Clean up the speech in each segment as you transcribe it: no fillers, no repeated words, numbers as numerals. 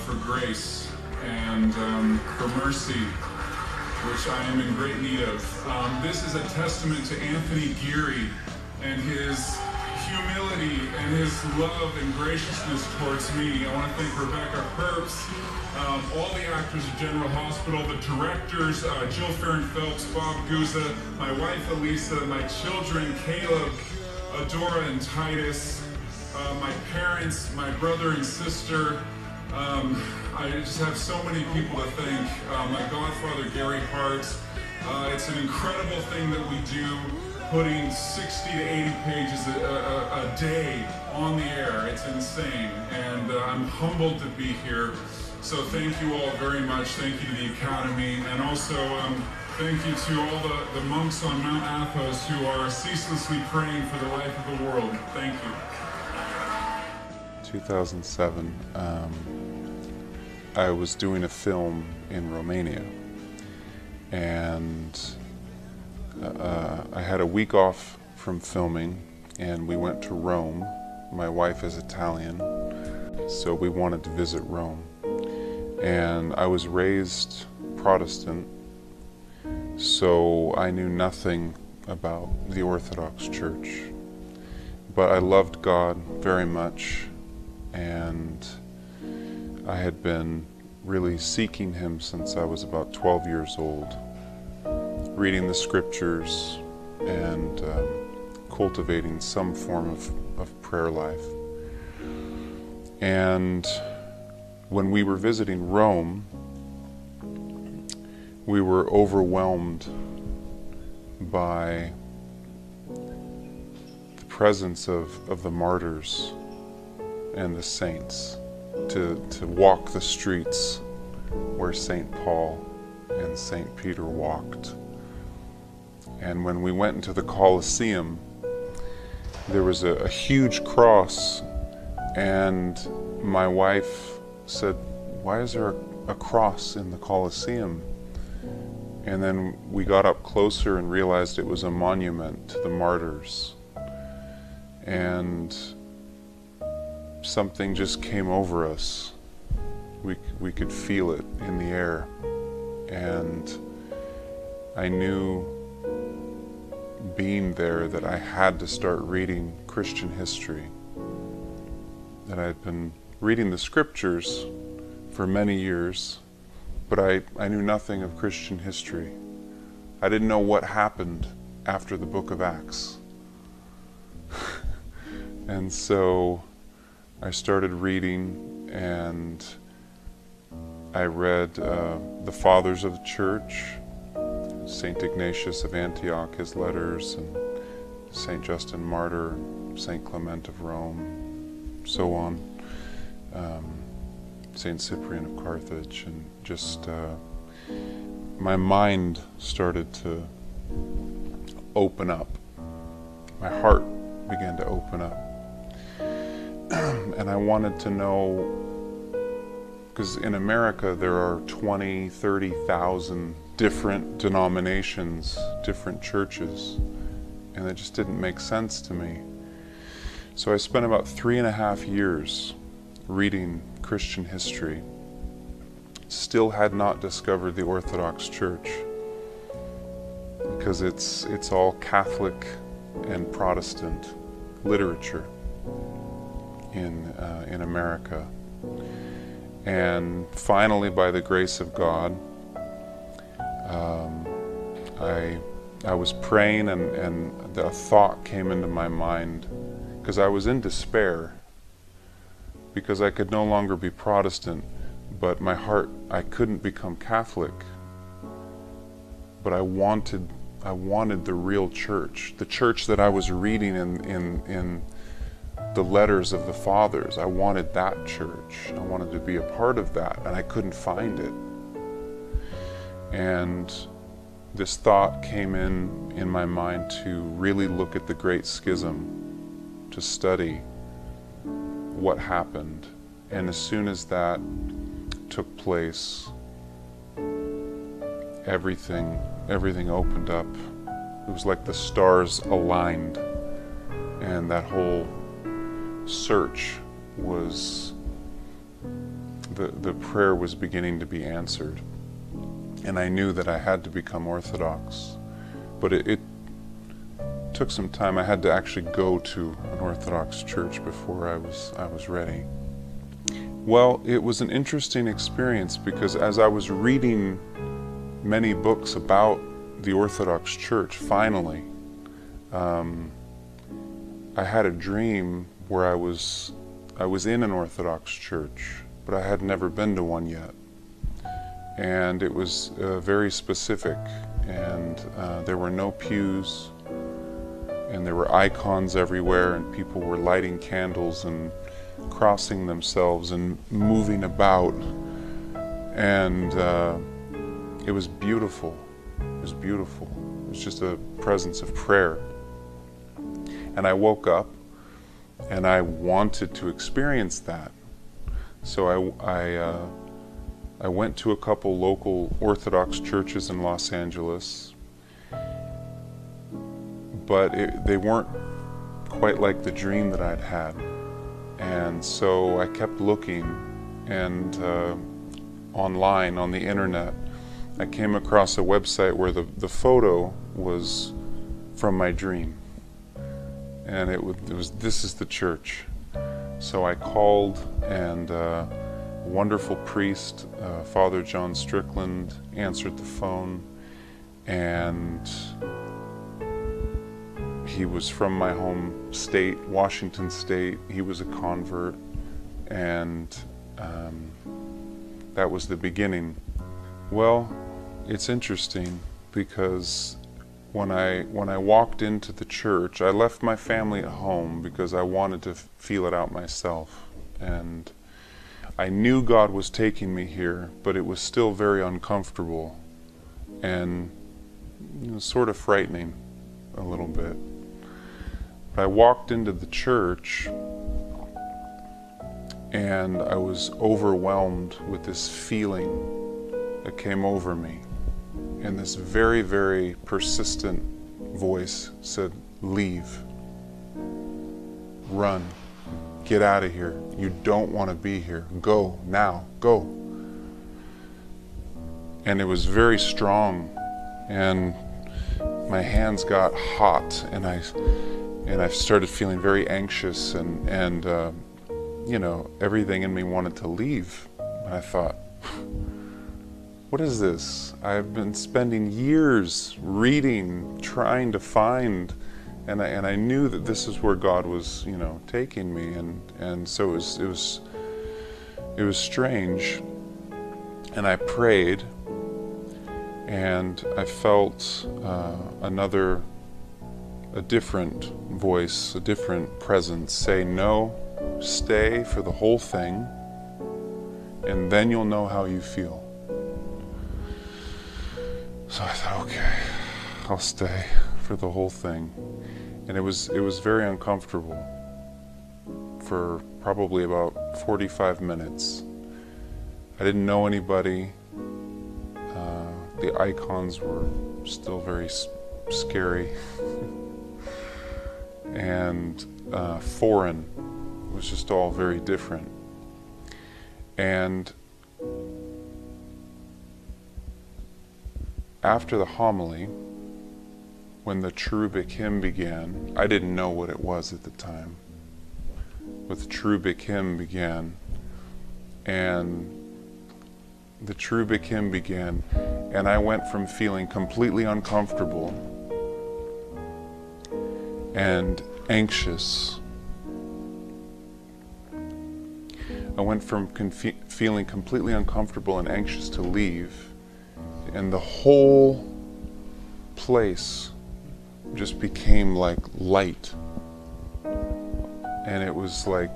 for grace and for mercy, which I am in great need of. This is a testament to Anthony Geary and his humility and his love and graciousness towards me. I want to thank Rebecca Herbst, all the actors at General Hospital, the directors, Jill Farron Phelps, Bob Guza, my wife Elisa, my children Caleb, Adora and Titus, my parents, my brother and sister. I just have so many people to thank. My godfather Gary Hart. It's an incredible thing that we do, putting 60 to 80 pages a day on the air. It's insane, and I'm humbled to be here. So thank you all very much. Thank you to the Academy, and also thank you to all the monks on Mount Athos who are ceaselessly praying for the life of the world. Thank you. 2007, I was doing a film in Romania, and I had a week off from filming, and we went to Rome. My wife is Italian, so we wanted to visit Rome. And I was raised Protestant, so I knew nothing about the Orthodox Church. But I loved God very much, and I had been really seeking Him since I was about 12 years old, reading the scriptures and cultivating some form of prayer life. And when we were visiting Rome, we were overwhelmed by the presence of the martyrs and the saints, to walk the streets where St. Paul and St. Peter walked. And when we went into the Colosseum, there was a huge cross, and my wife said, "Why is there a cross in the Colosseum?" And then we got up closer and realized it was a monument to the martyrs. And something just came over us. We could feel it in the air. And I knew, being there, that I had to start reading Christian history. That I had been reading the scriptures for many years, but I knew nothing of Christian history. I didn't know what happened after the book of Acts. And so I started reading, and I read the Fathers of the Church, St. Ignatius of Antioch, his letters, and St. Justin Martyr, St. Clement of Rome, so on, St. Cyprian of Carthage, and just my mind started to open up. My heart began to open up. And I wanted to know, because in America there are 20, 30,000 different denominations, different churches, and it just didn't make sense to me. So I spent about 3.5 years reading Christian history. Still had not discovered the Orthodox Church, because it's all Catholic and Protestant literature in America. And finally, by the grace of God, I was praying, and a thought came into my mind, because I was in despair, because I could no longer be Protestant, but my heart, I couldn't become Catholic. But I wanted the real church, the church that I was reading in the letters of the fathers. I wanted that church. I wanted to be a part of that, and I couldn't find it. And this thought came in my mind to really look at the Great Schism, to study what happened. And as soon as that took place, everything opened up. It was like the stars aligned, and that whole search was the prayer was beginning to be answered. And I knew that I had to become Orthodox. But it took some time. I had to actually go to an Orthodox church before I was ready. Well, it was an interesting experience because as I was reading many books about the Orthodox Church, finally, I had a dream where I was in an Orthodox church, but I had never been to one yet. And it was very specific, and there were no pews, and there were icons everywhere, and people were lighting candles and crossing themselves and moving about, and it was beautiful. It was beautiful. It was just a presence of prayer. And I woke up and I wanted to experience that. So I went to a couple local Orthodox churches in Los Angeles, but they weren't quite like the dream that I'd had. And so I kept looking, and online, on the internet, I came across a website where the photo was from my dream. And it was, this is the church. So I called, and a wonderful priest, Father John Strickland, answered the phone, and he was from my home state, Washington State. He was a convert, and that was the beginning. Well, it's interesting because when I walked into the church, I left my family at home because I wanted to feel it out myself. And I knew God was taking me here, but it was still very uncomfortable and sort of frightening a little bit. But I walked into the church and I was overwhelmed with this feeling that came over me. And this very, very persistent voice said, "Leave. Run. Get out of here. You don't want to be here. Go now. Go." And it was very strong, and my hands got hot, and I started feeling very anxious, and everything in me wanted to leave. And I thought, what is this? I've been spending years reading, trying to find, and I knew that this is where God was, taking me, and so it was strange. And I prayed, and I felt a different voice, a different presence say, "No, stay for the whole thing, and then you'll know how you feel." So I thought, okay, I'll stay for the whole thing. And it was very uncomfortable for probably about 45 minutes. I didn't know anybody. The icons were still very scary and foreign. It was just all very different. And after the homily, when the cherubic hymn began, I didn't know what it was at the time, but the cherubic hymn began, and the cherubic hymn began, and I went from feeling completely uncomfortable and anxious. I went from feeling completely uncomfortable and anxious to leave, and the whole place just became like light. And it was like,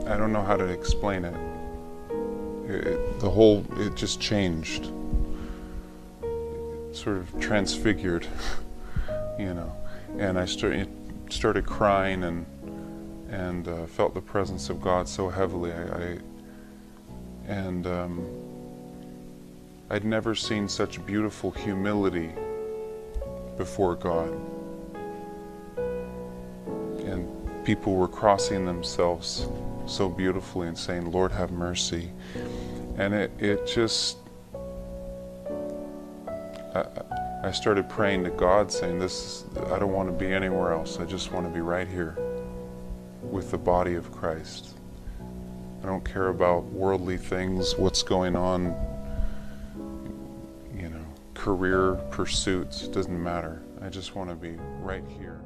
I don't know how to explain it. It just changed. Sort of transfigured, And I started crying and felt the presence of God so heavily. I'd never seen such beautiful humility before God. And people were crossing themselves so beautifully and saying, Lord, have mercy. And it just, I started praying to God, saying, I don't want to be anywhere else. I just want to be right here with the body of Christ. I don't care about worldly things, what's going on, career pursuits, it doesn't matter. I just want to be right here.